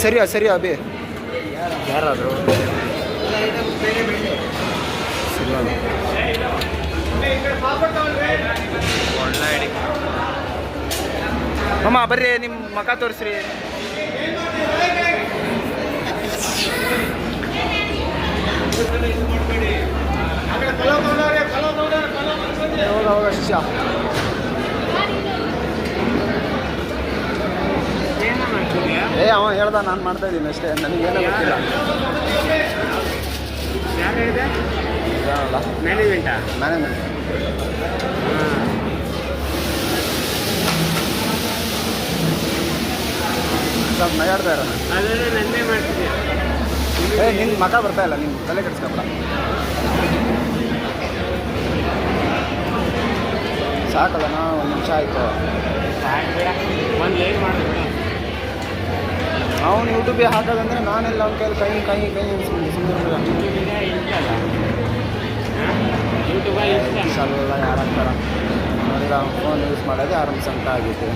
ಸರಿಯಾ ಸರಿಯಾ ಅಭಿ ಯಾರಾದರೂ ಅಮ್ಮ ಬರ್ರಿ ನಿಮ್ಮ ಮಖ ತೋರಿಸ್ರಿ. ಹೋಗ ಶಿಷ್ಯ ಅವ ಹೇಳ್ದ ನಾನು ಮಾಡ್ತಾ ಇದ್ದೀನಿ ಅಷ್ಟೇ, ನನಗೇನೋ ಗೊತ್ತಿಲ್ಲ. ಮ್ಯಾನೇಜ್ಮೆಂಟ್ ಸ್ವಲ್ಪ ನಗಾಡ್ತಾ ಇರೋಣ. ನಿನ್ನ ಮಗ ಬರ್ತಾ ಇಲ್ಲ, ನಿನ್ನ ತಲೆ ಕೆಡಿಸ್ಕೊಬೇಡ. ಸಾಕಲ್ಲ, ಒಂದು ನಿಮಿಷ ಆಯಿತು. ಅವನು ಯೂಟ್ಯೂಬಿಗೆ ಹಾಕೋದಂದ್ರೆ ನಾನೆಲ್ಲ ಅವ್ನ ಕೈಲಿ ಕೈ ಸುಮ್ಮನೆ ಸ್ವಲ್ಪ ಯಾರು ಹಾಕ್ತಾರ. ಅವ್ರಿಗೆ ಅವ್ನು ಫೋನ್ ಯೂಸ್ ಮಾಡೋದೇ ಆರಂಭಿಸಂತ ಆಗಿತ್ತು.